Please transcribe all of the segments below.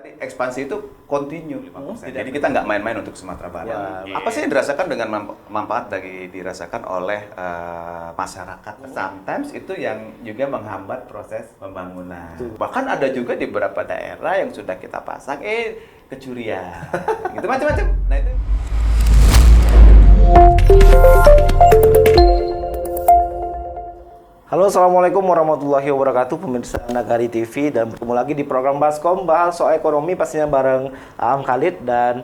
Tadi ekspansi itu continue 5%. Jadi kita nggak main-main untuk Sumatera Barat. Ya, Apa sih yang dirasakan dengan manfaat dirasakan oleh masyarakat? Sometimes itu yang juga menghambat proses pembangunan. Bahkan ada juga di beberapa daerah yang sudah kita pasang, kecurian. Gitu macam-macam. Nah itu. Halo, assalamualaikum warahmatullahi wabarakatuh, pemirsa Nagari TV, dan bertemu lagi di program Baskom bahas soal ekonomi pastinya bareng Aam Khalid, dan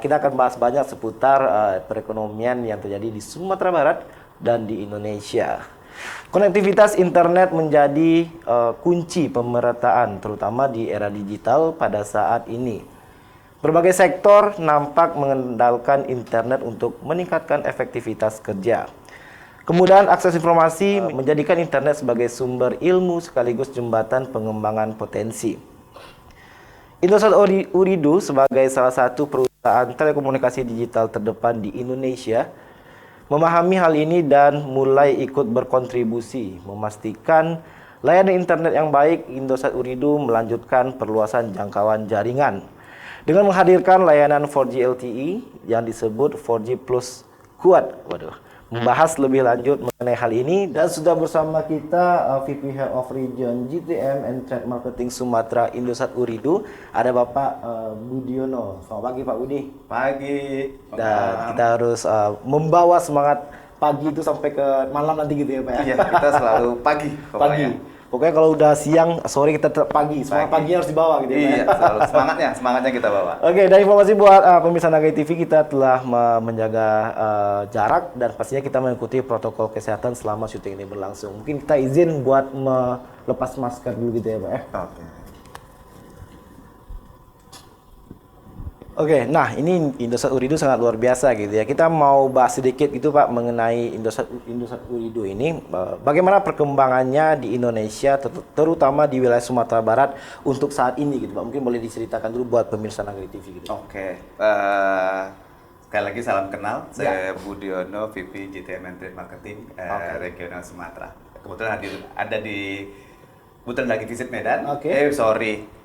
kita akan bahas banyak seputar perekonomian yang terjadi di Sumatera Barat dan di Indonesia. Konektivitas internet menjadi kunci pemerataan terutama di era digital pada saat ini. Berbagai sektor nampak mengandalkan internet untuk meningkatkan efektivitas kerja. Kemudahan akses informasi menjadikan internet sebagai sumber ilmu sekaligus jembatan pengembangan potensi. Indosat Ooredoo sebagai salah satu perusahaan telekomunikasi digital terdepan di Indonesia memahami hal ini dan mulai ikut berkontribusi memastikan layanan internet yang baik. Indosat Ooredoo melanjutkan perluasan jangkauan jaringan dengan menghadirkan layanan 4G LTE yang disebut 4G Plus Kuat. Membahas lebih lanjut mengenai hal ini, dan sudah bersama kita VP Head of Region GTM and Trade Marketing Sumatera Indosat Ooredoo, ada Bapak Budiono. Selamat pagi Pak Budi. Pagi. Dan kita harus membawa semangat pagi itu sampai ke malam nanti gitu ya Pak ya? Iya, kita selalu pagi. Pagi. Pokoknya kalau udah siang, sore kita tetap pagi. Semangat paginya harus dibawa gitu ya Pak. Iya, selalu semangatnya kita bawa. Oke, dan informasi buat pemirsa Nagari TV, kita telah menjaga jarak dan pastinya kita mengikuti protokol kesehatan selama syuting ini berlangsung. Mungkin kita izin buat melepas masker dulu gitu ya Pak ya. Oke. Oke, nah ini Indosat Ooredoo sangat luar biasa gitu ya. Kita mau bahas sedikit gitu Pak mengenai Indosat Ooredoo ini. Bagaimana perkembangannya di Indonesia, terutama di wilayah Sumatera Barat untuk saat ini gitu Pak. Mungkin boleh diceritakan dulu buat pemirsa Nagari TV gitu. Oke. Sekali lagi salam kenal. Saya Budiono, VP GTM and Trade Marketing Regional Sumatera. Kebetulan ada kebetulan lagi visit Medan.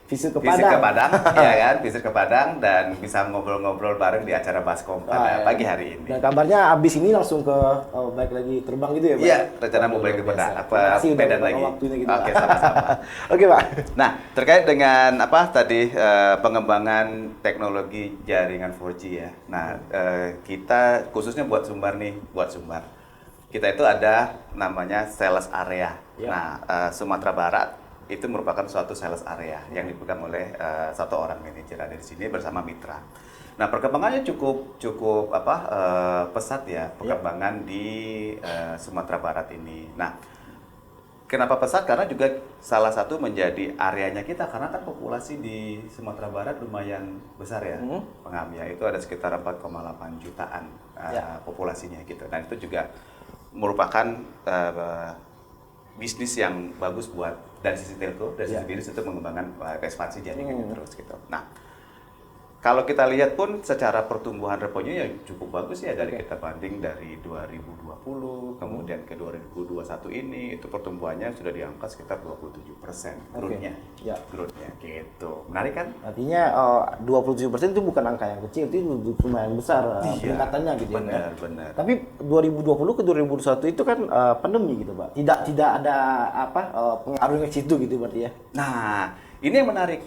Visit ke Padang, ya kan? Visit ke Padang dan bisa ngobrol-ngobrol bareng di acara Baskom pada pagi hari ini. Dan kabarnya abis ini langsung ke balik lagi terbang gitu ya Pak? Iya, rencana mau balik ke Medan lagi. Gitu, Oke, sama-sama. Oke Pak. Nah, terkait dengan pengembangan teknologi jaringan 4G ya. Nah, kita khususnya buat Sumbar. Kita itu ada namanya sales area. Ya. Nah, Sumatera Barat itu merupakan suatu sales area yang dipegang oleh satu orang manajer ada di sini bersama mitra. Nah, perkembangannya cukup pesat ya perkembangan di Sumatera Barat ini. Nah, kenapa pesat? Karena juga salah satu menjadi areanya kita karena kan populasi di Sumatera Barat lumayan besar ya. Pengamnya itu ada sekitar 4,8 jutaan populasinya gitu. Nah, itu juga merupakan bisnis yang bagus buat dari sisi telco, dari sisi bisnis untuk mengembangkan ekspansi jaringannya terus gitu. Nah, kalau kita lihat pun secara pertumbuhan revenue yang cukup bagus ya dari kita banding dari 2020 kemudian ke 2021 ini itu pertumbuhannya sudah di angka sekitar 27% growth-nya. Growth-nya gitu. Menarik kan? Artinya 27% itu bukan angka yang kecil, itu lumayan besar peningkatannya gitu ya. Benar. Tapi 2020 ke 2021 itu kan pandemi gitu Pak. Tidak ada pengaruhnya ke situ gitu berarti ya. Nah, ini yang menarik.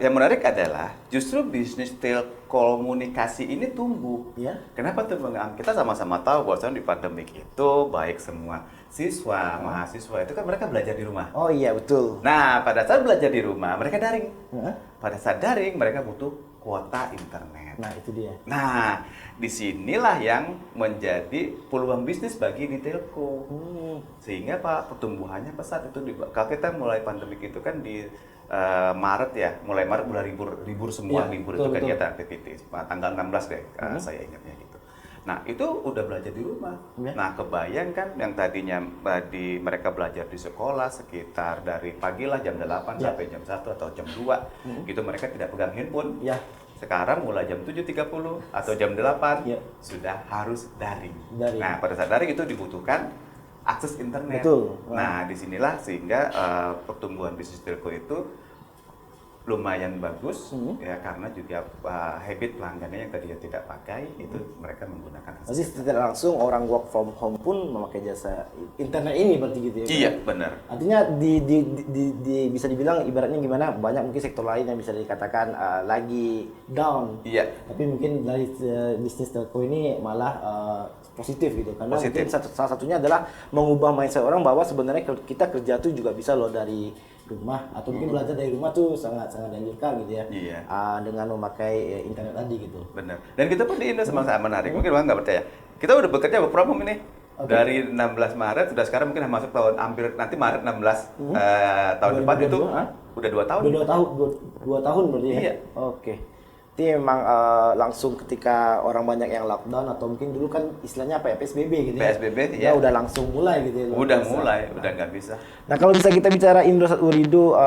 Yang menarik adalah justru bisnis telekomunikasi ini tumbuh. Ya. Kenapa tumbuh? Kita sama-sama tahu bahwa di pandemik itu baik semua siswa, mahasiswa itu kan mereka belajar di rumah. Oh iya, betul. Nah, pada saat belajar di rumah mereka daring. Pada saat daring mereka butuh kuota internet. Nah, itu dia. Nah, disinilah yang menjadi peluang bisnis bagi di telco. Sehingga pertumbuhannya pesat itu. Kalau kita mulai pandemik itu kan di Maret ya, mulai Maret mulai libur semua, libur itu kegiatan aktivitas. Tanggal 16 deh, saya ingatnya gitu. Nah, itu udah belajar di rumah. Nah, kebayang kan yang tadinya mereka belajar di sekolah sekitar dari pagi lah jam 8 sampai jam 1 atau jam 2. Gitu mereka tidak pegang handphone. Sekarang mulai jam 7.30 atau jam 8 sudah harus daring. Nah, pada saat daring itu dibutuhkan akses internet. Betul. Nah, disinilah sehingga pertumbuhan bisnis telco itu lumayan bagus ya, karena juga habit pelanggannya yang tadinya tidak pakai itu mereka menggunakan. Pasti tidak langsung orang work from home pun memakai jasa internet ini berarti gitu ya. Iya, benar. Artinya bisa dibilang ibaratnya gimana, banyak mungkin sektor lain yang bisa dikatakan lagi down. Iya. Tapi mungkin dari bisnis telco ini malah positif gitu, karena Positif. mungkin salah satunya adalah mengubah mindset orang bahwa sebenarnya kita kerja tuh juga bisa loh dari rumah, atau mungkin belajar dari rumah tuh sangat dianjurkan gitu ya. Iya. Dengan memakai internet tadi gitu. Benar. Dan kita pun di Indo sangat menarik. Mungkin Bang nggak percaya. Kita udah bekerja work from home ini. Oke. Dari 16 Maret sudah sekarang mungkin masuk tahun hampir nanti Maret 16 tahun depan itu 2022, udah 2 tahun. Udah 2 tahun berarti ya? Iya. Oke. Jadi memang langsung ketika orang banyak yang lockdown, atau mungkin dulu kan istilahnya apa ya, PSBB gitu ya? PSBB, Ya ya. udah langsung mulai gitu ya? Udah mulai, udah nggak bisa. Nah kalau bisa kita bicara Indosat Ooredoo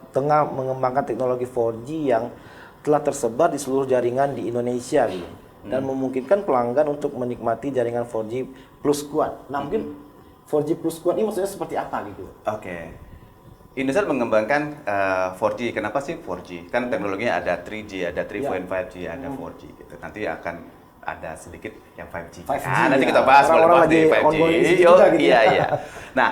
tengah mengembangkan teknologi 4G yang telah tersebar di seluruh jaringan di Indonesia gitu, dan memungkinkan pelanggan untuk menikmati jaringan 4G plus kuat. Nah mungkin 4G plus kuat ini maksudnya seperti apa gitu? Oke. Indosat mengembangkan 4G. Kenapa sih 4G? Kan teknologinya ada 3G, ada 3.5G, ada 4G gitu. Nanti akan ada sedikit yang 5G. 5G, Nanti ya. kita bahas Orang-orang di lagi ongoing di situ Yo, juga gitu iya, ya. iya. Nah,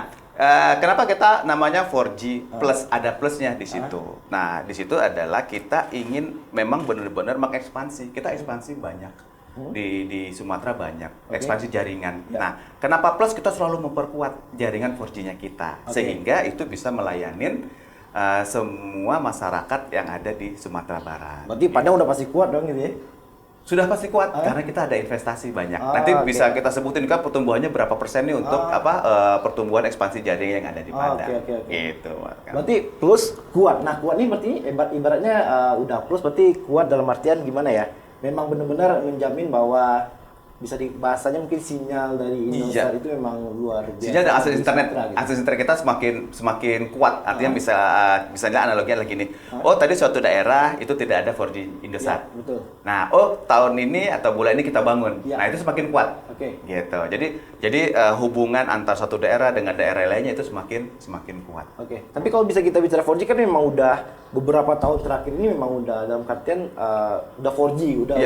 kenapa kita namanya 4G plus? Ada plusnya di situ. Nah, di situ adalah kita ingin memang benar-benar mengekspansi. Kita ekspansi banyak. Di Sumatera banyak ekspansi jaringan. Ya. Nah, kenapa plus? Kita selalu memperkuat jaringan 4G-nya kita, sehingga itu bisa melayanin semua masyarakat yang ada di Sumatera Barat. Berarti Padang udah pasti kuat dong gitu ya? Sudah pasti kuat karena kita ada investasi banyak. Ah, Nanti oke. bisa kita sebutin kan pertumbuhannya berapa persen nih untuk pertumbuhan ekspansi jaringan yang ada di Padang. Oke. Gitu. Kan. Berarti plus kuat. Nah kuat ini berarti ibaratnya udah plus, berarti kuat dalam artian gimana ya? Memang benar-benar menjamin bahwa bisa bahasanya mungkin sinyal dari Indosat itu memang luar biasa. Sinyal dan akses di internet, Sumatera, gitu. akses internet kita semakin kuat. Artinya misalnya analoginya lagi nih. Oh tadi suatu daerah itu tidak ada 4G Indosat. Ya, betul. Nah, tahun ini atau bulan ini kita bangun. Ya. Nah itu semakin kuat. Oke. Gitu. Jadi hubungan antar satu daerah dengan daerah lainnya itu semakin kuat. Oke. Tapi kalau bisa kita bicara 4G kan memang udah beberapa tahun terakhir ini memang udah dalam artian udah 4G, udah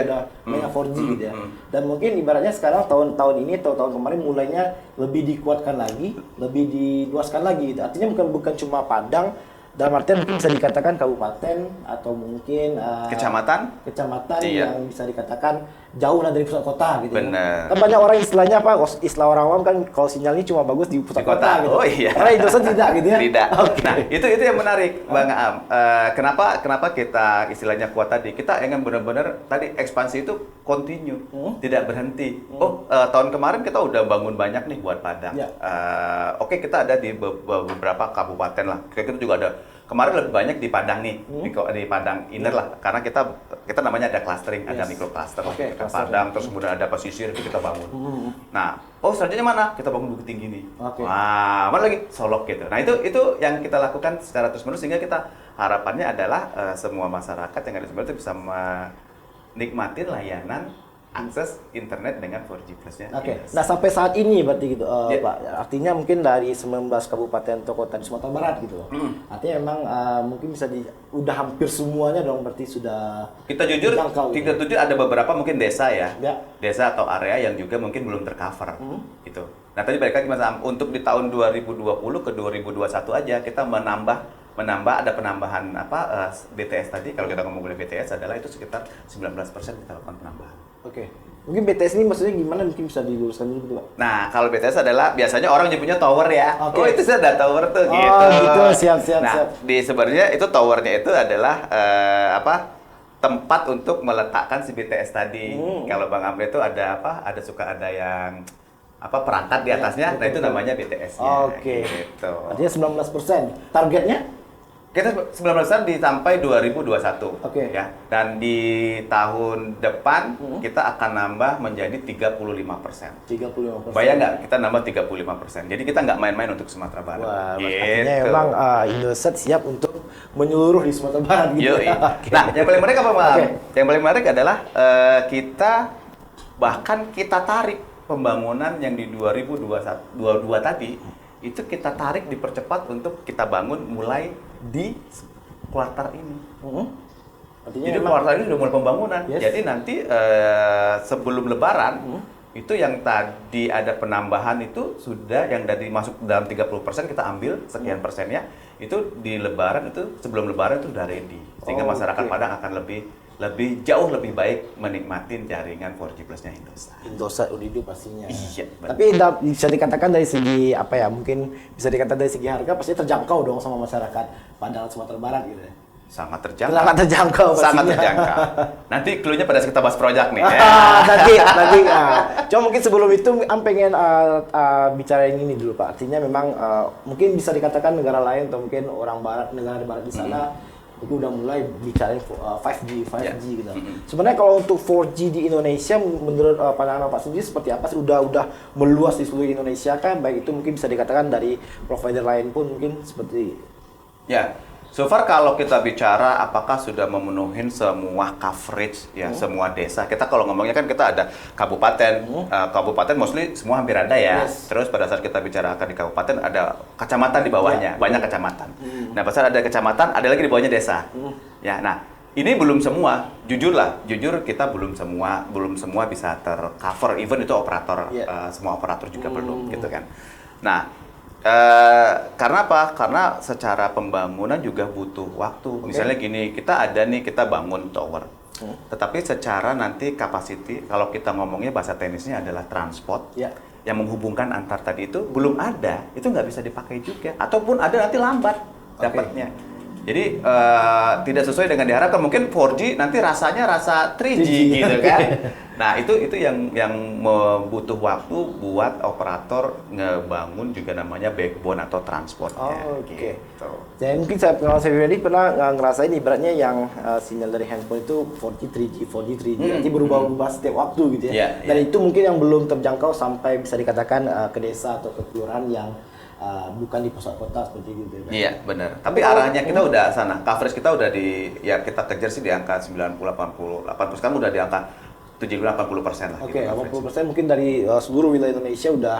banyak 4G gitu ya. Dan mungkin ibaratnya sekarang tahun ini atau tahun kemarin mulainya lebih dikuatkan lagi, lebih diluaskan lagi gitu. Artinya bukan cuma Padang, dalam artian mungkin bisa dikatakan kabupaten atau mungkin kecamatan Iya. yang bisa dikatakan jauh lah dari pusat kota gitu. Bener. Kan banyak orang istilahnya apa? Istilah orang awam kan kalau sinyalnya cuma bagus di pusat Di kota. gitu. Oh iya. Karena Indosat tidak gitu ya. Tidak. Oke. Nah, itu yang menarik, Bang Am. Kenapa kita istilahnya kuat tadi? Kita ingin benar-benar tadi ekspansi itu continue, tidak berhenti. Tahun kemarin kita udah bangun banyak nih buat Padang. Ya. Oke, kita ada di beberapa kabupaten lah. Kita juga ada kemarin lebih banyak di Padang nih, di Padang Inner lah. Karena kita namanya ada clustering, ada micro cluster. Oke, Kita cluster. Padang, terus kemudian ada pesisir itu kita bangun. Nah, selanjutnya mana? Kita bangun Bukit Tinggi nih. Oke. Wah, mana lagi? Solok gitu. Nah, itu yang kita lakukan secara terus-menerus, sehingga kita harapannya adalah semua masyarakat yang ada di Sumatera itu bisa menikmati layanan akses internet dengan 4G Plus-nya. Oke. Indosat. Nah, sampai saat ini berarti gitu, Ya. Pak. Artinya mungkin dari 19 kabupaten atau kota di Sumatera Barat gitu. Artinya memang mungkin bisa udah hampir semuanya dong berarti sudah Kita jujur, dijangkau, gitu. ada beberapa mungkin desa ya, Ya. desa atau area yang juga mungkin belum tercover, gitu. Nah tadi balik lagi Mas Am, untuk di tahun 2020 ke 2021 aja kita menambah ada penambahan BTS tadi. Kalau kita ngomong BTS adalah itu sekitar 19% kita lakukan penambahan. Oke. Mungkin BTS ini maksudnya gimana, mungkin bisa diluruskan dulu gitu, Pak. Nah, kalau BTS adalah biasanya orang nyebutnya tower ya. Oke. Oh, itu sudah ada tower tuh Oh, gitu. gitu. Siap. Nah, sebenarnya itu towernya itu adalah tempat untuk meletakkan si BTS tadi. Kalau Bang Amri itu ada ada yang perangkat di atasnya. Nah, itu betul. namanya BTS-nya. Oke. Gitu. Artinya 19%. Targetnya? Kita 19% sampai 2021. Oke. Ya. Dan di tahun depan kita akan nambah menjadi 35%. 35%. Bayang nggak kita nambah 35%. Jadi kita nggak main-main untuk Sumatera Barat. Wah, Gitu. artinya memang Indosat siap untuk menyeluruh di Sumatera Barat gitu. Yoi. Oke. Nah, yang paling menarik apa, Bang? Oke. Yang paling menarik adalah kita tarik pembangunan yang di 2022 tadi itu kita tarik dipercepat untuk kita bangun mulai di kuartal ini. Artinya Jadi memang kuartal ini sudah mulai pembangunan. Yes. Jadi nanti sebelum Lebaran itu yang tadi ada penambahan itu sudah yang dari masuk dalam 30% kita ambil sekian persennya itu di Lebaran itu sebelum Lebaran itu sudah ready sehingga masyarakat Padang akan lebih jauh lebih baik menikmati jaringan 4G Plus-nya Indosat. Indosat Ooredoo pastinya. Iya, benar. Tapi bisa dikatakan dari segi apa ya? Mungkin bisa dikatakan dari segi harga pasti terjangkau dong sama masyarakat Padang Sumatera Barat gitu ya. Sangat terjangkau. Sangat terjangkau pastinya. Sangat terjangkau. Nanti clue-nya pada saat kita bahas project nih. Ya. nanti. Cuma mungkin sebelum itu pengen bicarain ini dulu Pak. Artinya memang mungkin bisa dikatakan negara lain atau mungkin orang barat, negara barat di sana itu udah mulai bicarain 5G gitu. Sebenarnya kalau untuk 4G di Indonesia menurut pandangan Pak sendiri seperti apa sih? Udah meluas di seluruh Indonesia kan? Baik itu mungkin bisa dikatakan dari provider lain pun mungkin seperti Ya. So far kalau kita bicara apakah sudah memenuhi semua coverage ya semua desa. Kita kalau ngomongnya kan kita ada kabupaten, kabupaten mostly semua hampir ada ya. Yes. Terus pada saat kita bicarakan di kabupaten ada kecamatan di bawahnya, banyak kecamatan. Nah, pada saat ada kecamatan ada lagi di bawahnya desa. Ya, nah ini belum semua, jujur kita belum semua bisa tercover. Even itu operator, semua operator juga belum gitu kan. Nah. Karena apa? Karena secara pembangunan juga butuh waktu. Misalnya gini, kita bangun tower. Tetapi secara nanti capacity, kalau kita ngomongnya bahasa teknisnya adalah transport, yang menghubungkan antar tadi itu belum ada, itu nggak bisa dipakai juga. Ataupun ada nanti lambat dapatnya. Jadi tidak sesuai dengan diharapkan. Mungkin 4G nanti rasanya rasa 3G gitu kan. Nah itu yang butuh waktu buat operator ngebangun juga namanya backbone atau transportnya. Gitu. Jadi mungkin saya pribadi pernah ngerasain ibaratnya yang sinyal dari handphone itu 4G, 3G, 4G, 3G nanti berubah-ubah setiap waktu gitu ya. Dan itu mungkin yang belum terjangkau sampai bisa dikatakan ke desa atau ke kelurahan yang bukan di pusat kota seperti itu. Iya, benar. Tapi arahnya kita udah sana. Coverage kita udah kita kejar sih di angka 90, 80. 80 kan udah di angka 70-80% lah. Oke, 80% mungkin dari seluruh wilayah Indonesia udah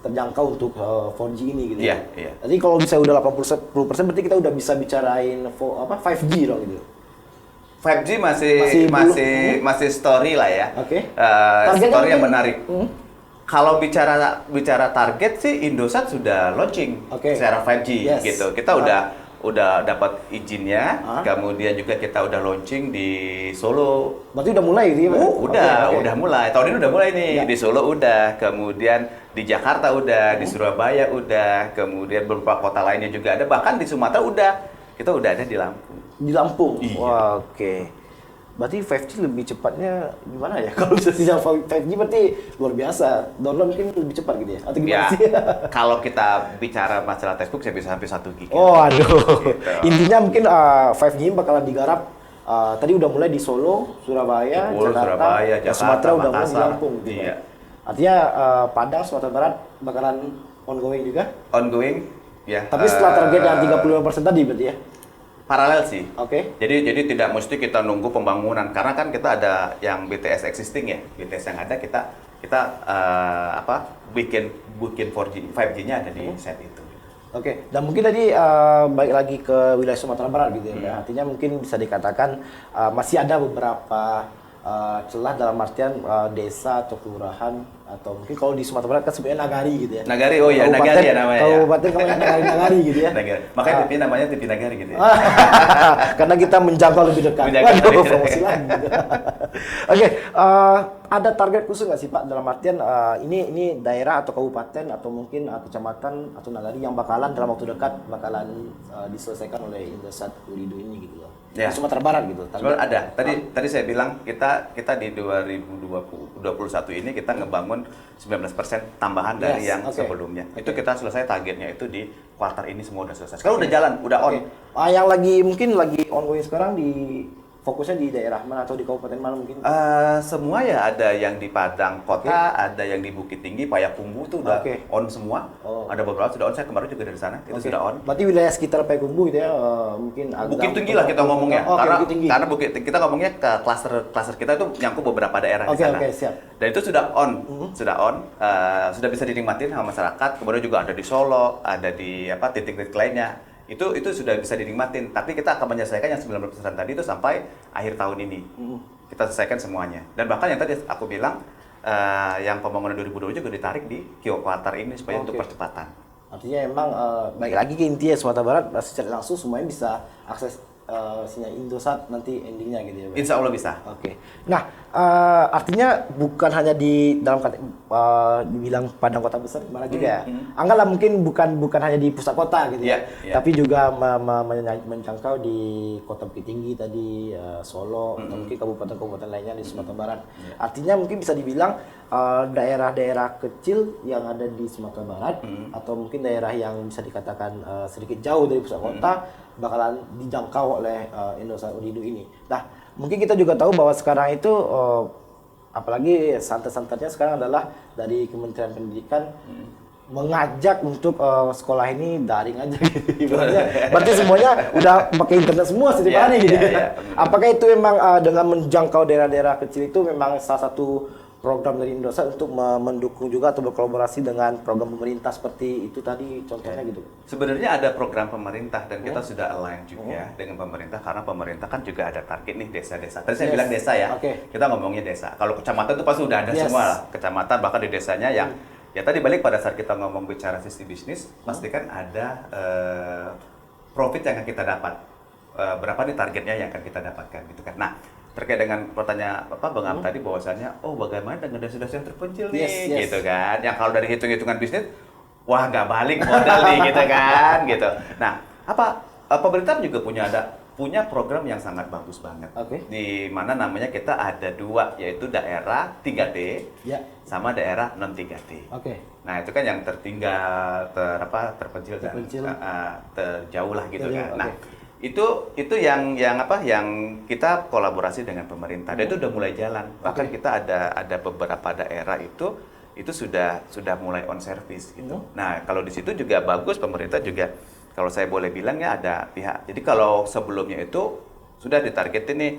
terjangkau untuk 4G ini gitu. Iya. Jadi kalau bisa udah 80% berarti kita udah bisa bicarain 5G dong gitu. 5G masih story lah ya. Story yang menarik. Kalau bicara target sih Indosat sudah launching secara 5G gitu. Kita udah dapat izinnya, kemudian juga kita udah launching di Solo. Berarti udah mulai gitu ya? Udah mulai. Tahun ini udah mulai nih. Di Solo udah, kemudian di Jakarta udah, di Surabaya udah, kemudian beberapa kota lainnya juga ada. Bahkan di Sumatera udah. Kita udah ada di Lampung. Di Lampung? Iya. Wah, oke. Berarti 5G lebih cepatnya gimana ya? Kalau bisa sinyal 5G berarti luar biasa. Download mungkin lebih cepat gitu ya? Atau gimana sih? Kalau kita bicara masalah textbook saya bisa sampai 1 GB. Oh, aduh. Gitu. Intinya mungkin 5G bakalan digarap tadi udah mulai di Solo, Surabaya, Jakarta, Sumatera udah mulai di Lampung gitu. Iya. Artinya Padang, Sumatera Barat bakalan ongoing juga? Ongoing, ya. Tapi setelah target yang 35% tadi berarti ya? Paralel sih. Jadi tidak mesti kita nunggu pembangunan karena kan kita ada yang BTS existing ya. BTS yang ada kita bikin 5G-nya ada di set itu. Dan mungkin tadi balik lagi ke wilayah Sumatera Barat gitu ya. Artinya mungkin bisa dikatakan masih ada beberapa celah dalam artian desa atau kelurahan atau mungkin kalau di Sumatera Barat kan sebenarnya nagari gitu ya. Nagari, nagari ya namanya. Kabupaten nagari gitu ya. Makanya TV namanya TV Nagari gitu ya. Karena kita menjangkau lebih dekat. Waduh, promosi lagi. Ada target khusus nggak sih Pak dalam artian ini daerah atau kabupaten atau mungkin kecamatan atau nagari yang bakalan dalam waktu dekat bakalan diselesaikan oleh Indosat Ooredoo ini gitu loh. Ya. Di Sumatera Barat gitu. Sebenarnya ada. Tadi saya bilang kita di 2021 ini kita ngebangun 19% tambahan dari yang sebelumnya. Itu kita selesai targetnya itu di kuartal ini semua udah selesai. Sekarang udah jalan, udah on. Yang mungkin lagi ongoing sekarang fokusnya di daerah mana atau di kabupaten mana mungkin? Semua ya, ada yang di Padang Kota, ada yang di Bukit Tinggi, Payakumbuh itu udah on semua. Ada beberapa sudah on, saya kemarin juga dari sana, itu sudah on. Berarti wilayah sekitar Payakumbuh gitu ya, mungkin agak Bukit Tinggi lah kita ngomongnya, karena kita ngomongnya ke klaster kita itu nyangkut beberapa daerah di sana. Siap. Dan itu sudah on, sudah bisa dinikmatin sama masyarakat. Kemudian juga ada di Solo, ada di titik-titik lainnya. itu sudah bisa dinikmatin. Tapi kita akan menyelesaikan yang 90% tadi itu sampai akhir tahun ini. Kita selesaikan semuanya. Dan bahkan yang tadi aku bilang, yang pembangunan 2020 juga ditarik di kuartal ini supaya untuk percepatan. Artinya emang baik lagi ke intinya Sumatera Barat secara langsung semuanya bisa akses sinyal Indosat nanti endingnya gitu ya Pak? Insya Allah bisa. Oke. Nah, artinya bukan hanya di dalam dibilang Padang kota besar gimana juga ya. Anggaplah mungkin bukan hanya di pusat kota gitu ya. Tapi juga menjangkau di kota Bukit Tinggi tadi, Solo atau mungkin kabupaten-kabupaten lainnya di Sumatera Barat. Artinya mungkin bisa dibilang daerah-daerah kecil yang ada di Sumatera Barat atau mungkin daerah yang bisa dikatakan sedikit jauh dari pusat kota bakalan dijangkau oleh Indosat Ooredoo ini. Nah, mungkin kita juga tahu bahwa sekarang itu apalagi santer-santernya sekarang adalah dari Kementerian Pendidikan mengajak untuk sekolah ini daring aja gitu. Berarti semuanya udah pakai internet semua setiap hari gitu. Apakah itu memang dengan menjangkau daerah-daerah kecil itu memang salah satu program dari Indosat untuk mendukung juga atau berkolaborasi dengan program pemerintah seperti itu tadi contohnya gitu? Sebenarnya ada program pemerintah dan kita sudah align juga dengan pemerintah karena pemerintah kan juga ada target nih desa-desa. Tadi saya bilang desa ya, kita ngomongnya desa. Kalau kecamatan itu pasti udah ada semua lah, kecamatan bahkan di desanya yang ya tadi balik pada saat kita ngomong bicara sisi bisnis, pastikan ada profit yang akan kita dapat. Berapa nih targetnya yang akan kita dapatkan gitu kan. Nah, terkait dengan pertanyaan Bang Am tadi bahwasannya bagaimana dengan desa-desa yang terpencil nih gitu kan. Yang kalau dari hitung-hitungan bisnis wah nggak balik modal nih gitu kan gitu. Nah, pemerintah juga punya program yang sangat bagus banget. Di mana namanya kita ada dua yaitu daerah 3T sama daerah non 3T. Nah, itu kan yang tertinggal, terpencil. Terjauh lah gitu kan. Nah, itu yang kita kolaborasi dengan pemerintah dan itu udah mulai jalan. Bahkan kita ada beberapa daerah itu sudah mulai on service gitu. Nah, kalau di situ juga bagus pemerintah juga kalau saya boleh bilang ya ada pihak. Jadi kalau sebelumnya itu sudah ditargetin nih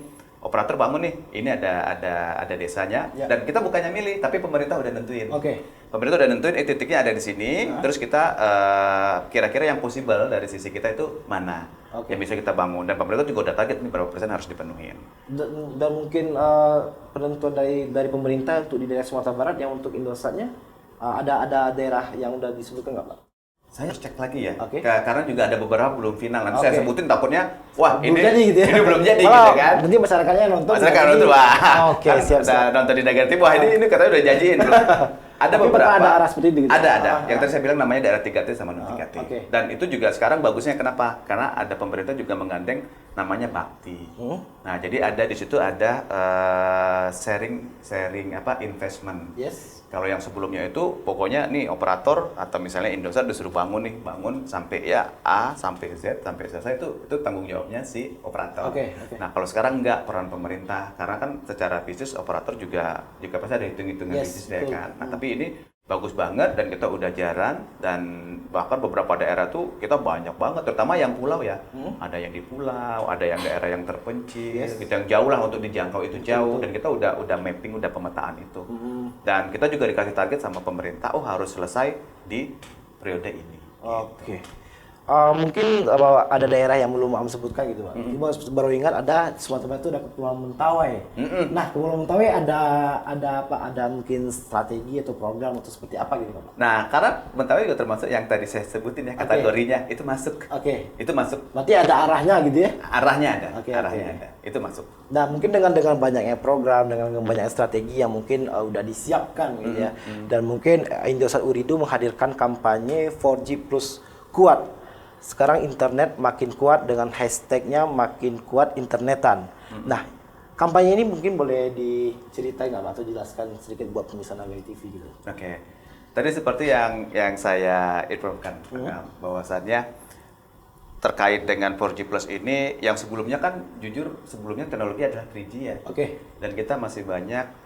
operator bangun nih, ini ada desanya dan kita bukannya milih tapi pemerintah udah nentuin. Pemerintah udah nentuin titiknya ada di sini, terus kita kira-kira yang possible dari sisi kita itu mana yang bisa kita bangun dan pemerintah juga udah target nih berapa persen harus dipenuhin. Dan mungkin penentuan dari pemerintah untuk di daerah Sumatera Barat yang untuk Indosatnya ada daerah yang udah disebutkan nggak Pak? Saya harus cek lagi ya, karena juga ada beberapa belum final. Nanti saya sebutin takutnya, wah belum jadi gitu ya? Ini belum jadi gitu kan. Nanti masyarakatnya nonton. Masyarakat nonton, wah. Siap. Nonton di negatif, wah ini katanya udah janjiin belum. Ada beberapa. Ada arah seperti itu. Ada. Yang tadi saya bilang namanya daerah 3T sama non 3T. Dan itu juga sekarang bagusnya kenapa? Karena ada pemerintah juga menggandeng namanya Bakti. Nah, jadi ada di situ ada sharing investment. Kalau yang sebelumnya itu pokoknya nih operator atau misalnya Indosat disuruh bangun sampai ya A sampai Z sampai selesai itu tanggung jawabnya si operator. Nah, kalau sekarang enggak, peran pemerintah karena kan secara bisnis operator juga pasti ada hitung-hitungan bisnis ya kan. Nah, tapi ini bagus banget dan kita udah jalan dan bahkan beberapa daerah tuh kita banyak banget terutama yang pulau ya. Ada yang di pulau, ada yang daerah yang terpencil, gitu yang jauh lah untuk dijangkau itu jauh dan kita udah mapping, udah pemetaan itu. Dan kita juga dikasih target sama pemerintah harus selesai di periode ini. Mungkin ada daerah yang belum Am sebutkan gitu Pak. Cuma baru ingat ada Sumatera Barat itu ada Kepulauan Mentawai. Nah, Kepulauan Mentawai ada apa? Ada mungkin strategi atau program atau seperti apa gitu Pak? Nah, karena Mentawai juga termasuk yang tadi saya sebutin ya kategorinya itu masuk. Itu masuk. Berarti ada arahnya gitu ya? Arahnya ada. Arahnya ada. Itu masuk. Nah, mungkin dengan banyaknya program, dengan banyak strategi yang mungkin udah disiapkan gitu ya. Dan mungkin Indosat Ooredoo menghadirkan kampanye 4G plus kuat. Sekarang internet makin kuat dengan hashtagnya makin kuat internetan. Nah, kampanye ini mungkin boleh diceritain nggak atau jelaskan sedikit buat pemirsa Nagari TV gitu. Tadi seperti yang saya informkan bahwasannya terkait dengan 4G Plus ini yang sebelumnya kan jujur sebelumnya teknologi adalah 3G ya. Dan kita masih banyak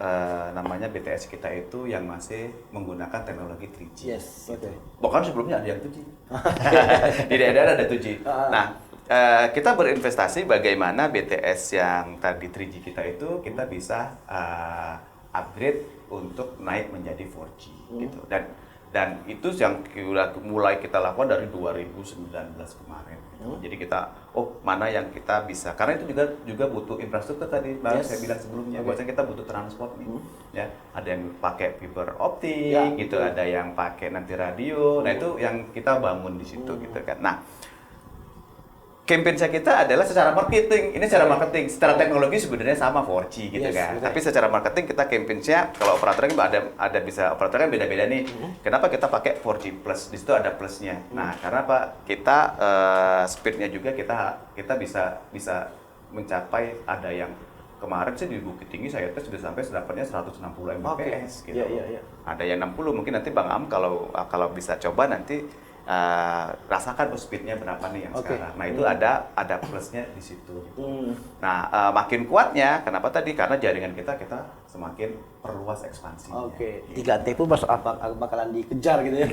namanya BTS kita itu yang masih menggunakan teknologi 3G. Bahkan sebelumnya ada yang 2G. Di daerah ada 2G. Nah, kita berinvestasi bagaimana BTS yang tadi 3G kita itu kita bisa upgrade untuk naik menjadi 4G gitu. Dan Dan itu yang mulai kita lakukan dari 2019 kemarin. Jadi kita, mana yang kita bisa, karena itu juga butuh infrastruktur tadi, saya bilang sebelumnya, bahwasanya kita butuh transport nih, ya. Ada yang pakai fiber optik, gitu, ada yang pakai nanti radio, nah itu yang kita bangun di situ, gitu kan. Nah, campaign kita adalah secara marketing. Ini secara marketing, secara teknologi sebenarnya sama 4G gitu kan. Tapi secara marketing kita campaign-nya kalau operatornya ada bisa operatornya beda-beda nih. Kenapa kita pakai 4G plus? Di situ ada plusnya. Nah, karena Pak kita speednya juga kita bisa mencapai ada yang kemarin sih di Bukit Tinggi saya tes sudah sampai dapatnya 160 Mbps gitu. Ada yang 60, mungkin nanti Bang Am kalau bisa coba nanti rasakan speednya berapa nih yang sekarang. Nah itu ada plusnya di situ. Nah makin kuatnya, kenapa tadi? Karena jaringan kita semakin perluas ekspansinya. 3T pun bakalan dikejar gitu ya.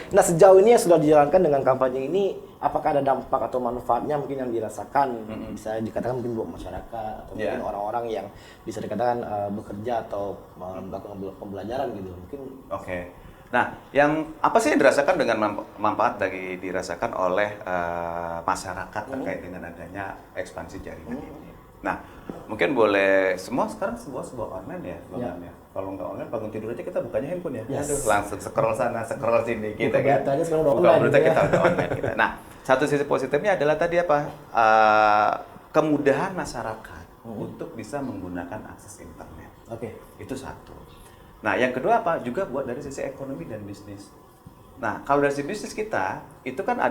Nah sejauh ini yang sudah dijalankan dengan kampanye ini, apakah ada dampak atau manfaatnya mungkin yang dirasakan? Bisa dikatakan mungkin buat masyarakat atau mungkin orang-orang yang bisa dikatakan bekerja atau melakukan pembelajaran gitu mungkin. Nah, yang apa sih yang dirasakan dengan manfaat dirasakan oleh masyarakat terkait dengan adanya ekspansi jaringan ini? Nah, mungkin boleh sekarang sebuah online ya, Bang ya. Kalau nggak online bangun tidur aja kita bukanya handphone ya. Aduh, langsung scroll sana, scroll sini gitu kan. Buka berita kita udah online kita. Nah, satu sisi positifnya adalah tadi apa? Kemudahan masyarakat untuk bisa menggunakan akses internet. Itu satu. Nah, yang kedua apa? Juga buat dari sisi ekonomi dan bisnis. Nah, kalau dari sisi bisnis kita, itu kan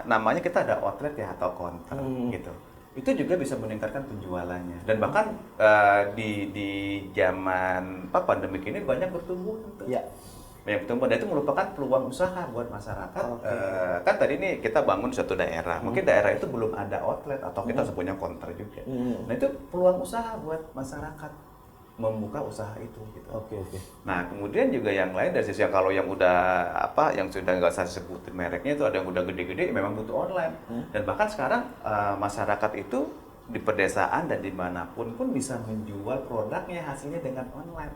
namanya kita ada outlet ya atau counter gitu. Itu juga bisa meningkatkan penjualannya. Dan bahkan di zaman pandemik ini banyak bertumbuh. Banyak bertumbuh, dan itu merupakan peluang usaha buat masyarakat. Kan tadi nih kita bangun suatu daerah, mungkin daerah itu belum ada outlet atau kita punya counter juga. Nah, itu peluang usaha buat masyarakat membuka usaha itu gitu. Nah, kemudian juga yang lain dari sisi kalau yang yang sudah nggak usah sebutin mereknya itu ada yang udah gede-gede memang butuh online. Dan bahkan sekarang masyarakat itu di pedesaan dan dimanapun pun bisa menjual produknya hasilnya dengan online.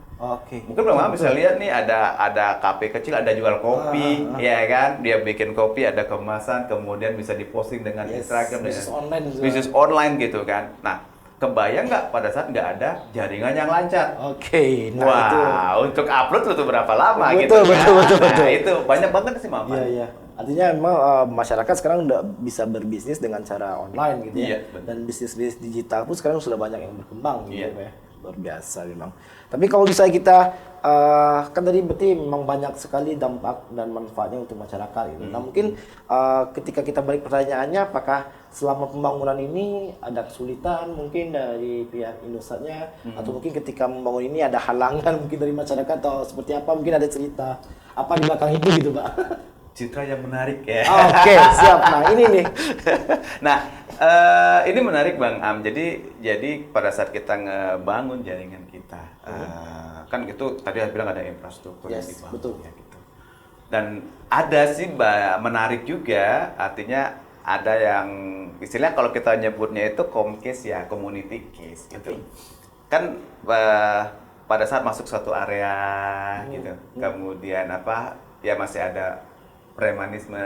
Mungkin Bang bisa lihat nih ada kafe kecil ada jual kopi, ya kan? Dia bikin kopi ada kemasan, kemudian bisa diposting dengan Instagram bisnis online gitu kan. Nah, kebayang nggak pada saat nggak ada jaringan yang lancar? Nah untuk upload butuh berapa lama gitu kan? Nah itu banyak banget sih Mama. Artinya memang masyarakat sekarang udah bisa berbisnis dengan cara online gitu ya. Dan bisnis digital pun sekarang sudah banyak yang berkembang gitu ya. Luar biasa memang. Tapi kalau bisa kita kan tadi berarti memang banyak sekali dampak dan manfaatnya untuk masyarakat gitu. Nah mungkin ketika kita balik pertanyaannya, apakah selama pembangunan ini ada kesulitan mungkin dari pihak Indosatnya atau mungkin ketika membangun ini ada halangan mungkin dari masyarakat atau seperti apa, mungkin ada cerita apa di belakang itu gitu Pak? Citra yang menarik ya. Siap. Nah ini nih. Nah ini menarik Bang Am. Jadi pada saat kita ngebangun jaringan kita, kan itu tadi saya bilang ada infrastruktur yang dibangun ya gitu. Dan ada sih menarik juga, artinya ada yang istilah kalau kita nyebutnya itu comcase ya, community case gitu. Kan pada saat masuk suatu area gitu, kemudian ya masih ada premanisme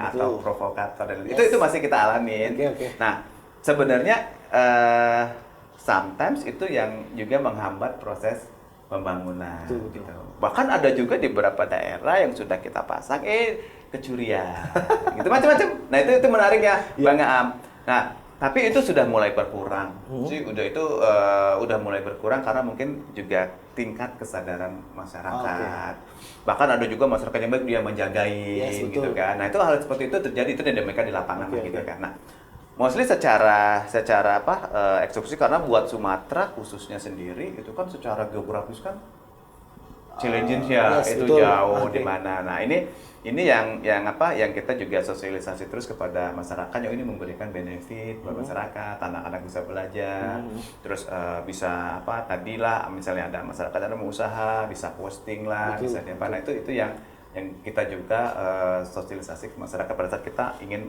atau provokator dan itu masih kita alamin. Nah, sebenarnya sometimes itu yang juga menghambat proses pembangunan. Gitu. Bahkan ada juga di beberapa daerah yang sudah kita pasang kecurian. Gitu macam-macam. Nah, itu menariknya Bang Am. Nah, tapi itu sudah mulai berkurang. Udah mulai berkurang karena mungkin juga tingkat kesadaran masyarakat. Bahkan ada juga masyarakat yang baik dia menjagain gitu kan. Nah, itu hal seperti itu terjadi, itu dinamika di lapangan gitu kan. Nah, mostly secara eksekusi karena buat Sumatera khususnya sendiri itu kan secara geografis kan challenge-nya itu jauh di mana. Nah, ini yang kita juga sosialisasi terus kepada masyarakat yang ini memberikan benefit buat masyarakat, anak-anak bisa belajar, terus bisa tadilah misalnya ada masyarakat yang mau usaha bisa posting lah, bisa apa. Nah, itu yang yang kita juga sosialisasi ke masyarakat pada saat kita ingin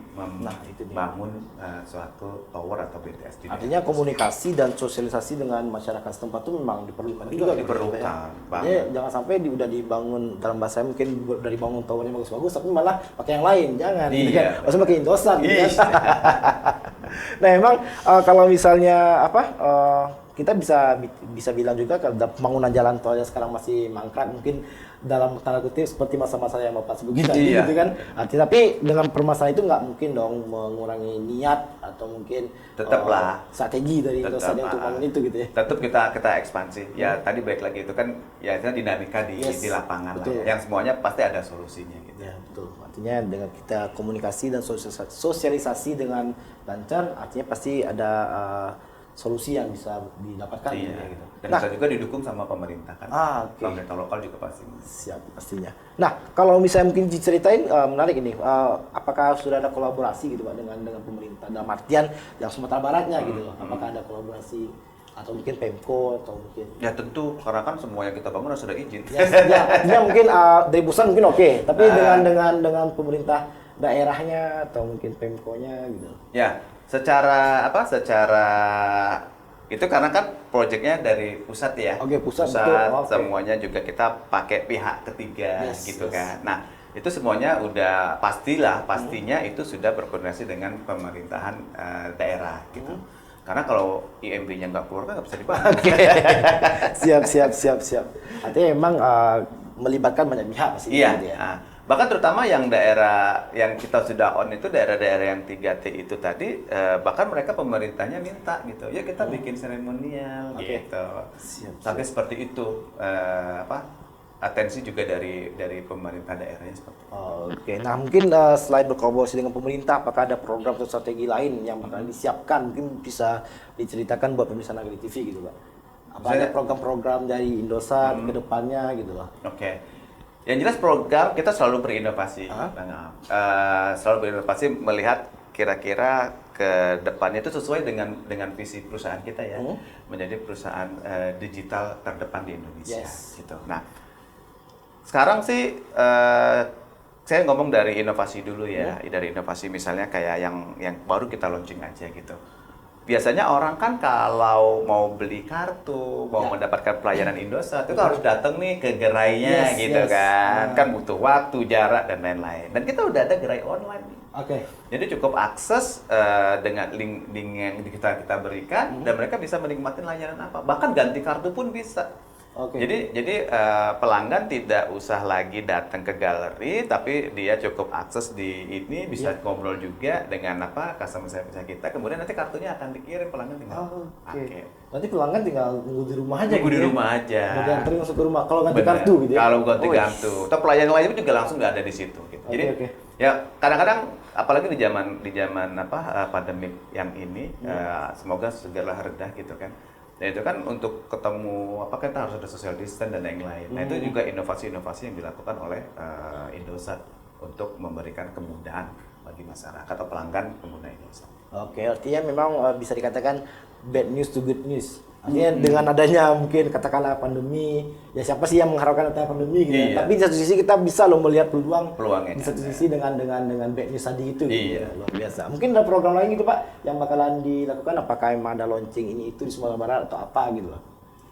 itu dia. membangun suatu tower atau BTS di Artinya komunikasi dan sosialisasi dengan masyarakat setempat itu memang diperlukan itu juga. diperlukan Gitu, banget. Jadi jangan sampai udah dibangun, dalam bahasa saya mungkin udah dibangun towernya bagus-bagus, tapi malah pakai yang lain, jangan. Gitu Iya. kan? Maksudnya pakai Indosat. Gitu Iya. kan? Nah emang kalau misalnya kita bisa bilang juga kalau pembangunan jalan tol yang sekarang masih mangkrak, mungkin dalam tanda kutip seperti masa-masa yang Bapak sebutkan tadi, Iya. gitu kan. Tapi dengan permasalahan itu nggak mungkin dong mengurangi niat atau mungkin Tetaplah. strategi dari Indosat Tetap, untuk bangun itu gitu ya. Tetap kita ekspansi. Ya tadi baik lagi itu kan ya itu dinamika di lapangan lah. Betul. Ya. Yang semuanya pasti ada solusinya gitu. Ya betul. Artinya dengan kita komunikasi dan sosialisasi dengan lancar, artinya pasti ada solusi yang bisa didapatkan. Iya. Ya, gitu. Dan Nah, bisa juga didukung sama pemerintah kan. oke. Pemerintah lokal juga pasti. Siap pastinya. Nah, kalau misalnya mungkin diceritain menarik ini, apakah sudah ada kolaborasi gitu Pak dengan pemerintah dalam artian yang Sumatera Baratnya gitu loh. Apakah ada kolaborasi atau mungkin Pemko atau mungkin Ya tentu karena kan semua yang kita bangun harus ada izin. ya, artinya mungkin dari pusat mungkin oke, tapi dengan pemerintah daerahnya atau mungkin Pemko-nya gitu. Ya, secara itu karena kan proyeknya dari pusat ya. Oke, pusat, betul. Oke. Semuanya juga kita pakai pihak ketiga gitu Yes. kan. Nah, itu semuanya udah pastinya itu sudah berkoordinasi dengan pemerintahan daerah gitu. Karena kalau IMB-nya nggak keluar kan nggak bisa dibangun. Oke. Siap. Artinya emang melibatkan banyak pihak pasti. Iya. Gitu ya. Nah, bahkan terutama yang daerah yang kita sudah on itu daerah-daerah yang 3T itu tadi bahkan mereka pemerintahnya minta gitu. Ya kita bikin seremonial gitu. Siap. Sampai seperti itu atensi juga dari pemerintah daerahnya seperti itu. Oke. Nah, mungkin selain berkolaborasi dengan pemerintah, apakah ada program atau strategi lain yang bakal disiapkan? Mungkin bisa diceritakan buat pemirsa Nagari TV gitu, Pak. Apa ada program-program dari Indosat ke depannya gitu loh. Oke. Yang jelas program kita selalu berinovasi, Bang Am. Selalu berinovasi melihat kira-kira ke depannya itu sesuai dengan visi perusahaan kita ya, menjadi perusahaan digital terdepan di Indonesia. Yes. Gitu. Nah, sekarang sih saya ngomong dari inovasi dulu ya, dari inovasi misalnya kayak yang baru kita launching aja gitu. Biasanya orang kan kalau mau beli kartu, mau mendapatkan pelayanan Indosat, itu harus datang nih ke gerainya gitu kan. Kan butuh waktu, jarak, dan lain-lain. Dan kita udah ada gerai online nih. Oke. Jadi cukup akses dengan link yang kita berikan, dan mereka bisa menikmati layanan apa. Bahkan ganti kartu pun bisa. Oke. Jadi pelanggan tidak usah lagi datang ke galeri, tapi dia cukup akses di ini, bisa ngobrol juga dengan customer service kita. Kemudian nanti kartunya akan dikirim, pelanggan tinggal pakai. Berarti pelanggan tinggal nunggu di rumah aja. Nunggu di rumah aja. Mau dianterin masuk ke rumah. Kalau ganti Bener. kartu gitu ya. Kalau ganti kartu. Atau pelayanan lainnya juga langsung nggak ada di situ. Gitu. Jadi ya kadang-kadang apalagi di zaman pandemik yang ini, semoga segera reda gitu kan. Dan itu kan untuk ketemu kita harus ada social distance dan lain-lain. Nah itu juga inovasi-inovasi yang dilakukan oleh Indosat untuk memberikan kemudahan bagi masyarakat atau pelanggan pengguna Indosat. Oke, artinya memang bisa dikatakan bad news to good news. Artinya dengan adanya mungkin katakanlah pandemi, ya siapa sih yang mengharapkan adanya pandemi gitu ya. Tapi di satu sisi kita bisa loh melihat peluangnya. Di satu sisi dengan bad news tadi itu gitu. Luar biasa. Mungkin ada program lain gitu Pak yang bakalan dilakukan, apakah memang ada launching ini itu di Sumatera Barat atau apa gitu loh.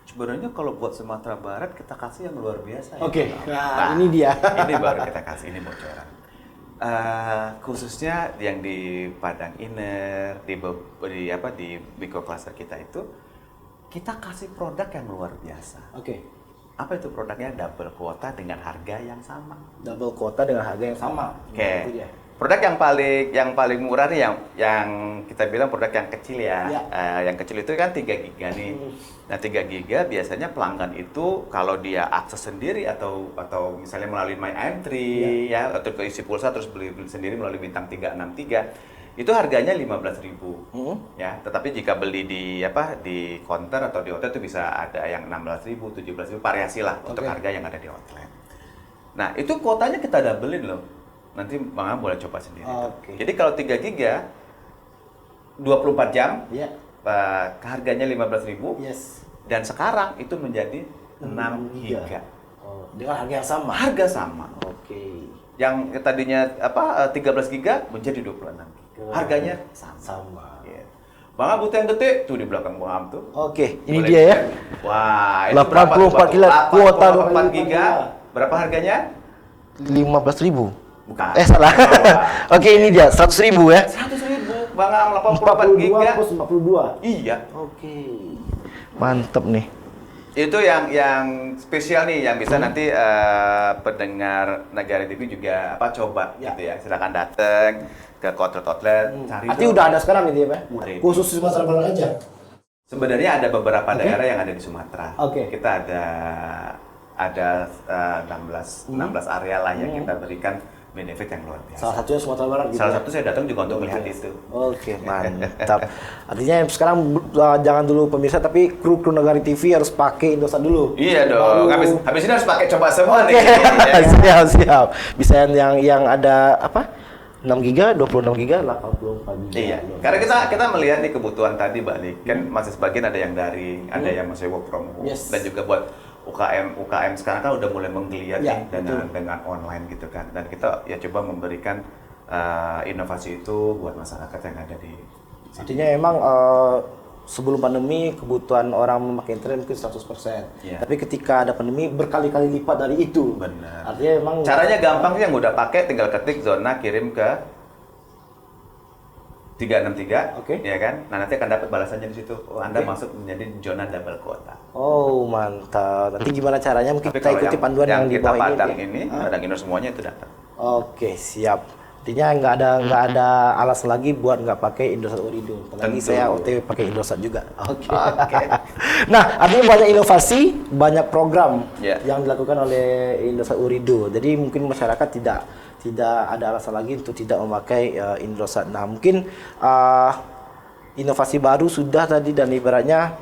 Sebenarnya kalau buat Sumatera Barat kita kasih yang luar biasa ya. Oke. Nah, ini dia. Ini baru kita kasih, ini bocoran. Khususnya yang di Padang Inner, di Biko Cluster kita itu kita kasih produk yang luar biasa. Oke. Apa itu produknya? Double kuota dengan harga yang sama. Double kuota dengan harga yang sama. Oke. Produk yang paling murah nih yang kita bilang produk yang kecil ya. Yang kecil itu kan 3 giga nih. Nah, 3 giga biasanya pelanggan itu kalau dia akses sendiri atau misalnya melalui My AM3 ya atau keisi pulsa terus beli sendiri melalui bintang 363 itu harganya 15.000 ya, tetapi jika beli di counter atau di outlet itu bisa ada yang 16.000, 17.000 variasi lah untuk harga yang ada di outlet. Nah itu kuotanya kita doublein loh, nanti Bang Am boleh coba sendiri. Jadi kalau 3 giga 24 jam harganya 15.000 dan sekarang itu menjadi 6 giga. Oh, dengan harga yang sama. Harga sama. Oke. Yang tadinya 13 giga menjadi 26 giga. Harganya sama. Sama. Iya. Bang Am butuh yang gede tuh di belakang Bang Am tuh. Oke, ini Boleh dia ya. dicek. Wah, itu berapa tuh, 84 Bang? kilat, kuota 84 giga. Berapa harganya? 15.000. Bukan. Salah. Oke, ini dia 100.000 ya. 100.000. Bang Am 84 giga. Plus 42. Iya. Oke. Mantap nih. Itu yang spesial nih yang bisa nanti pendengar Nagari TV juga coba Ya. gitu ya. Silakan datang ke outlet cari. Artinya udah ada sekarang gitu ya, Pak? Udah. Khusus di Sumatera Barat aja. Sebenarnya ada beberapa daerah yang ada di Sumatera. Oke. Kita ada 16 area lah yang kita berikan benefit yang luar biasa. Salah satunya Sumatera Barat gitu. Salah ya? satu saya datang juga untuk melihat itu. Oke, mantap. Artinya sekarang jangan dulu pemirsa, tapi kru Nagari TV harus pakai Indosat dulu. Iya dong. Habis ini harus pakai coba semua nih. Siap. Bisa yang ada apa? 6 giga, 26 giga, 84 giga. Iya, karena kita melihat nih kebutuhan tadi balik kan masih sebagian ada yang daring, ada yang masih work from home, Yes. dan juga buat UKM sekarang kan udah mulai menggeliat Ya, dengan online gitu kan, dan kita ya coba memberikan inovasi itu buat masyarakat yang ada di sini. Artinya emang sebelum pandemi kebutuhan orang memakai internet mungkin 100%. Iya. Tapi ketika ada pandemi berkali-kali lipat dari itu. Benar. Artinya emang Caranya gampang sih, yang udah pakai tinggal ketik zona kirim ke 363, Oke. ya kan? Nah nanti akan dapat balasannya di situ. Oh, Anda masuk menjadi zona double kuota. Oh, mantap. Nanti gimana caranya? Mungkin Tapi kita kalau ikuti panduan yang di kita bawah padang ini. padang Indo semuanya itu dapat. Oke, siap. Artinya nggak ada alasan lagi buat nggak pakai Indosat Ooredoo. Apalagi Tentu. saya OTW pakai Indosat juga. Oke. Oke. Nah, artinya banyak inovasi, banyak program Ya. yang dilakukan oleh Indosat Ooredoo. Jadi mungkin masyarakat tidak ada alasan lagi untuk tidak memakai Indosat. Nah, mungkin inovasi baru sudah tadi, dan ibaratnya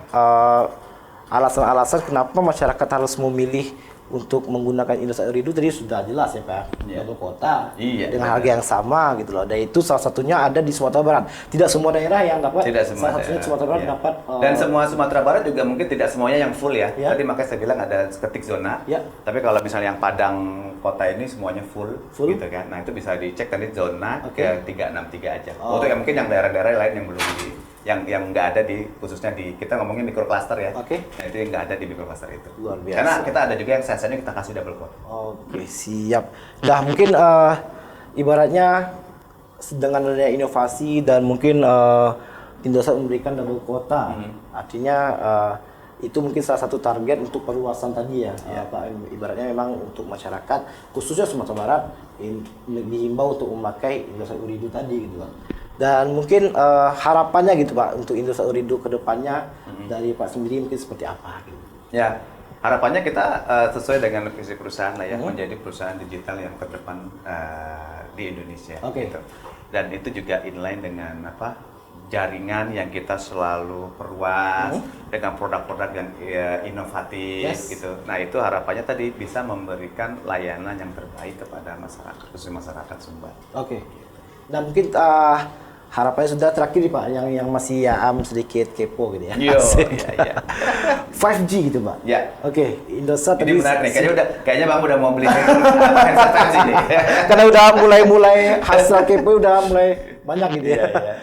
alasan-alasan kenapa masyarakat harus memilih untuk menggunakan Indosat Ooredoo tadi sudah jelas ya Pak. Iya. Double kuota Iya, dengan benar. harga yang sama gitu loh. Dan itu salah satunya ada di Sumatera Barat. Tidak semua daerah yang dapat. Tidak semua Salah satunya daerah, Sumatera Barat iya. dapat. Dan semua Sumatera Barat juga mungkin tidak semuanya yang full ya. Ya. Tadi makanya saya bilang ada ketik zona. Ya. Tapi kalau misalnya yang Padang kota ini semuanya full, Full. gitu kan. Nah, itu bisa dicek tadi zona Oke. ke 363 aja. Oh. Untuk yang mungkin yang daerah-daerah lain yang belum yang nggak ada di, khususnya di, kita ngomongin microcluster ya. Oke. Nah, itu yang nggak ada di microcluster itu. Luar biasa. Karena kita ada juga yang sensanya kita kasih double quote. Oke, siap. Nah, mungkin ibaratnya dengan adanya inovasi dan mungkin Indosat memberikan double kuota. Artinya itu mungkin salah satu target untuk perluasan tadi ya. Pak, ibaratnya memang untuk masyarakat khususnya Sumatera Barat dihimbau untuk memakai Indosat Ooredoo tadi gitu Pak. Dan mungkin harapannya gitu Pak untuk Indosat Ooredoo ke depannya dari Pak sendiri mungkin seperti apa gitu. Ya, harapannya kita sesuai dengan visi perusahaan lah ya, menjadi perusahaan digital yang terdepan di Indonesia. Oke. Gitu. Dan itu juga inline dengan jaringan yang kita selalu perluas dengan produk-produk yang inovatif gitu. Nah, itu harapannya tadi bisa memberikan layanan yang terbaik kepada masyarakat, khususnya masyarakat Sumbar. Oke. Nah, mungkin harapannya sudah terakhir nih Pak, yang masih sedikit kepo gitu ya. Yo, Asik. iya. 5G gitu Pak. Ya. Oke, Indosat Ini tadi benar nih, kayaknya Bang udah mau beli handset 5G nih. karena udah mulai hasil kepo udah mulai banyak gitu ya. Iya.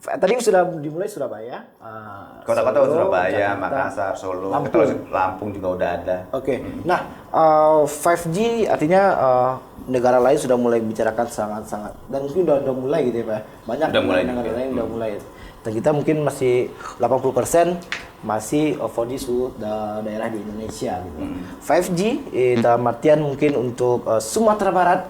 Tadi sudah dimulai Surabaya, Kota-kota Solo, Surabaya, Jakarta, Makassar, Solo, Lampung. terus Lampung juga udah ada. Oke. Nah, 5G artinya negara lain sudah mulai bicarakan sangat-sangat, dan mungkin udah mulai gitu ya Pak. Banyak Udah mulai negara juga. lain udah mulai. Dan kita mungkin masih 80% masih 4G seluruh daerah di Indonesia gitu. 5G dalam artian mungkin untuk Sumatera Barat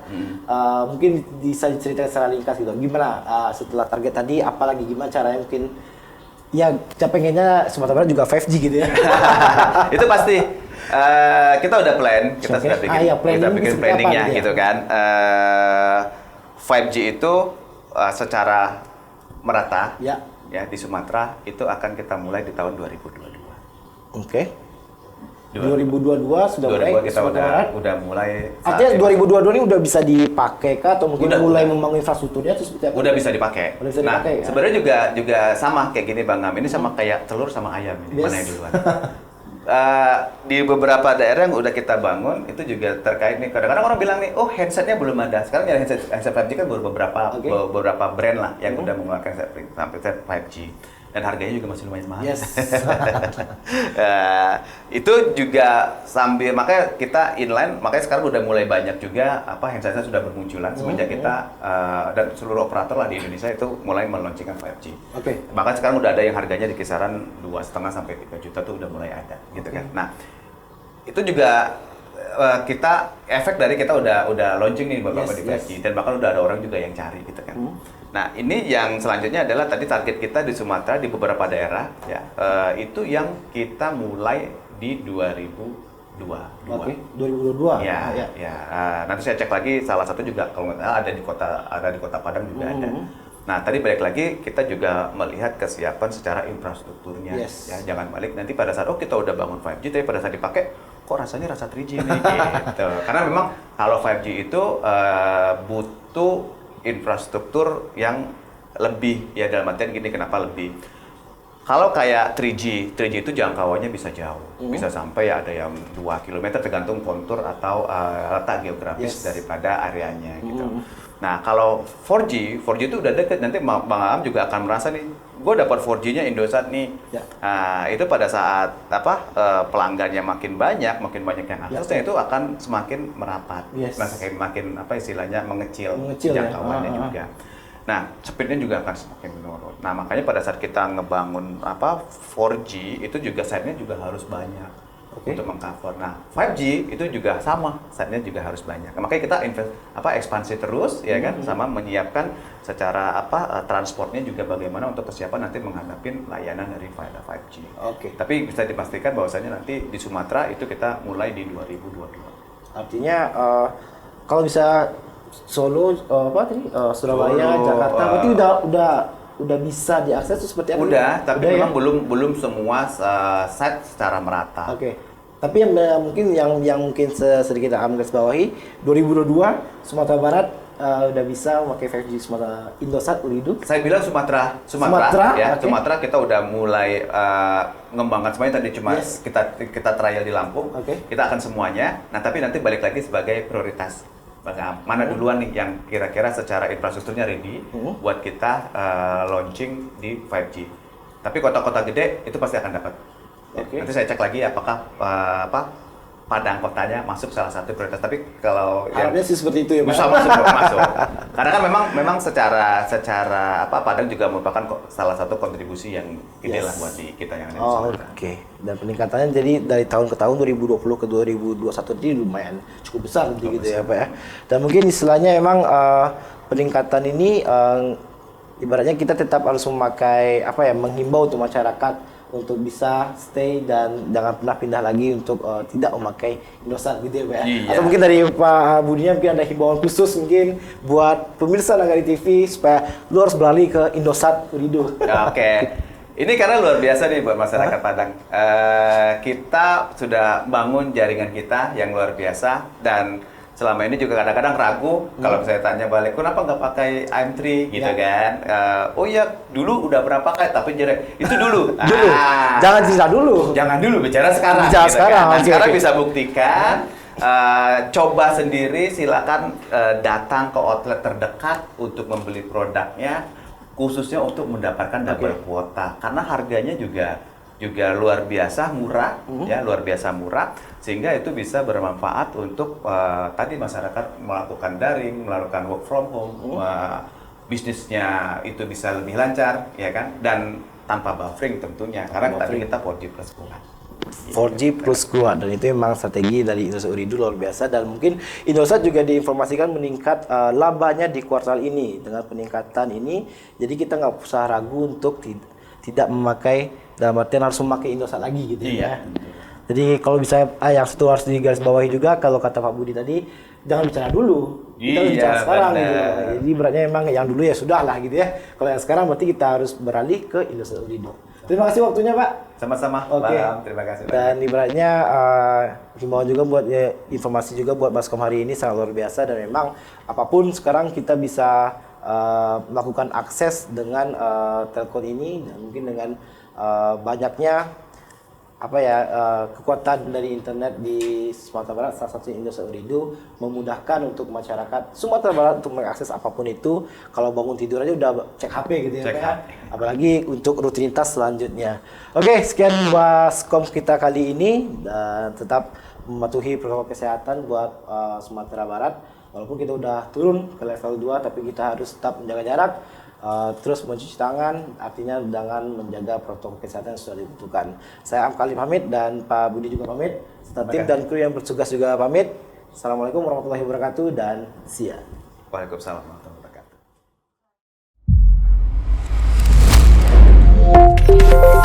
mungkin bisa diceritakan secara ringkas gitu. Gimana setelah target tadi, apalagi gimana caranya mungkin ya kita pengennya Sumatera Barat juga 5G gitu ya. Itu pasti kita udah plan, kita Oke. sudah bikin, Iya, planning kita bikin seperti planningnya apa gitu ya? gitu kan. 5G itu secara merata Ya. di Sumatera itu akan kita mulai di tahun 2022. Oke. 2022 sudah mulai 2022 kita Sumatera Barat. udah mulai. saat Artinya ini. 2022 ini udah bisa dipakai kah, atau mungkin Udah, mulai udah. membangun infrastrukturnya atau seperti apa? Udah bisa dipakai. Udah bisa Nah, dipakai, ya? sebenarnya juga sama kayak gini Bang Am. Ini sama kayak telur sama ayam ini. Yes. Mana yang duluan? Di beberapa daerah yang udah kita bangun itu juga terkait nih. Kadang-kadang orang bilang nih, oh handsetnya belum ada. Sekarang ya handset 5G kan baru beberapa brand lah yang udah mengeluarkan handset 5G. Dan harganya juga masih lumayan mahal. Yes. Itu juga sambil makanya kita inline, makanya sekarang udah mulai banyak juga handsetnya sudah bermunculan semenjak kita dan seluruh operator lah di Indonesia itu mulai meluncurkan 5G. Oke. Bahkan sekarang udah ada yang harganya di kisaran 2,5 sampai 3 juta tuh udah mulai ada gitu kan. Nah, itu juga kita efek dari kita udah launching nih beberapa di 5G dan bahkan udah ada orang juga yang cari gitu kan. Nah, ini yang selanjutnya adalah tadi target kita di Sumatera di beberapa daerah ya. Itu yang kita mulai di 2022. Oke, 2022. Ya. Nanti saya cek lagi salah satu juga kalau nggak salah ada di Kota Padang juga ada. Nah, tadi balik lagi kita juga melihat kesiapan secara infrastrukturnya. Ya, jangan balik nanti pada saat kita udah bangun 5G tapi pada saat dipakai kok rasanya rasa 3G nih gitu. Karena memang kalau 5G itu butuh infrastruktur yang lebih, ya dalam artian gini, kenapa lebih? Kalau kayak 3G itu jangkauannya bisa jauh, bisa sampai ada yang 2 km tergantung kontur atau letak geografis daripada areanya gitu. Nah, kalau 4G itu udah deket, nanti Bang Aam juga akan merasa nih, gue dapat 4G-nya Indosat nih. Nah, itu pada saat pelanggannya makin banyak yang aksesnya itu akan semakin merapat, makin istilahnya mengecil jangkauannya juga. Nah, speednya juga akan semakin menurun. Nah, makanya pada saat kita ngebangun 4G itu juga site-nya juga harus banyak untuk mengcover. Nah, 5G itu juga sama, site-nya juga harus banyak. Nah, makanya kita ekspansi terus ya kan, sama menyiapkan secara transportnya juga bagaimana untuk kesiapan nanti menghadapi layanan dari 5G. Tapi bisa dipastikan bahwasanya nanti di Sumatera itu kita mulai di 2022. Artinya kalau bisa Solo, Surabaya, Jakarta, berarti udah bisa diakses itu seperti apa? Udah, tapi memang belum semua site secara merata. Tapi yang mungkin sedikit garis bawahi, 2022 Sumatera Barat udah bisa memakai 5G Sumatera Indosat Ooredoo. Saya bilang Sumatera ya. Sumatera kita udah mulai ngembangkan semuanya, tadi cuma kita trial di Lampung. Kita akan semuanya. Nah, tapi nanti balik lagi sebagai prioritas. Mana duluan nih yang kira-kira secara infrastrukturnya ready buat kita launching di 5G. Tapi kota-kota gede itu pasti akan dapat. Nanti saya cek lagi apakah Padang kotanya masuk salah satu prioritas. Tapi kalau harapnya sih seperti itu ya, Pak. Bisa masuk. Karena kan memang secara Padang juga merupakan salah satu kontribusi yang gede lah buat kita yang ada di Sumatera. Dan peningkatannya jadi dari tahun ke tahun 2020 ke 2021 ini lumayan cukup besar gitu ya, Pak ya. Dan mungkin istilahnya emang peningkatan ini ibaratnya kita tetap harus memakai menghimbau untuk masyarakat untuk bisa stay dan jangan pernah pindah lagi untuk tidak memakai Indosat gitu ya, Pak ya. Atau mungkin dari Pak Budinya mungkin ada himbauan khusus mungkin buat pemirsa Nagari TV supaya lu harus beralih ke Indosat Ooredoo. Ini karena luar biasa nih buat masyarakat Padang. Kita sudah bangun jaringan kita yang luar biasa dan selama ini juga kadang-kadang ragu kalau saya tanya balik, kenapa nggak pakai AM3 gitu kan? Oh ya, dulu udah berapa kali tapi jelek. Itu dulu. Jangan cerita dulu. Jangan dulu, bicara sekarang. Bicara gitu sekarang. Kan? Dan sekarang bisa buktikan. Coba sendiri, silakan datang ke outlet terdekat untuk membeli produknya, khususnya untuk mendapatkan double kuota. Karena harganya juga luar biasa murah, luar biasa murah, sehingga itu bisa bermanfaat untuk tadi masyarakat melakukan daring, melakukan work from home, bisnisnya itu bisa lebih lancar, ya kan, dan tanpa buffering tentunya, karena tadi kita 4G plus kuat. 4G plus kuat, dan itu memang strategi dari Indosat Ooredoo luar biasa. Dan mungkin Indosat juga diinformasikan meningkat labanya di kuartal ini. Dengan peningkatan ini, jadi kita nggak usah ragu untuk tidak memakai, dalam artian harus memakai Indosat lagi gitu ya. Jadi kalau bisa yang satu harus digarisbawahi juga, kalau kata Pak Budi tadi, jangan bicara dulu, kita harus bicara sekarang gitu. Jadi beratnya memang yang dulu ya sudah lah gitu ya. Kalau yang sekarang berarti kita harus beralih ke Indosat Ooredoo. Terima kasih waktunya, Pak. Sama-sama, terima kasih. Dan ibaratnya himbauan juga buat informasi juga buat Baskom hari ini sangat luar biasa, dan memang apapun sekarang kita bisa melakukan akses dengan telkom ini, dan mungkin dengan banyaknya kekuatan dari internet di Sumatera Barat, salah satunya Indosat Uridu, memudahkan untuk masyarakat Sumatera Barat untuk mengakses apapun itu. Kalau bangun tidur aja udah cek HP gitu ya, Cek Pak. HP. Apalagi untuk rutinitas selanjutnya. Oke, sekian Baskom kita kali ini, dan tetap mematuhi protokol kesehatan buat Sumatera Barat. Walaupun kita udah turun ke level 2, tapi kita harus tetap menjaga jarak. Terus mencuci tangan, artinya dengan menjaga protokol kesehatan yang sudah dibutuhkan. Saya Am Khalid pamit dan Pak Budi juga pamit, serta tim dan kru yang bertugas juga pamit. Assalamualaikum warahmatullahi wabarakatuh dan see ya. Waalaikumsalam warahmatullahi wabarakatuh.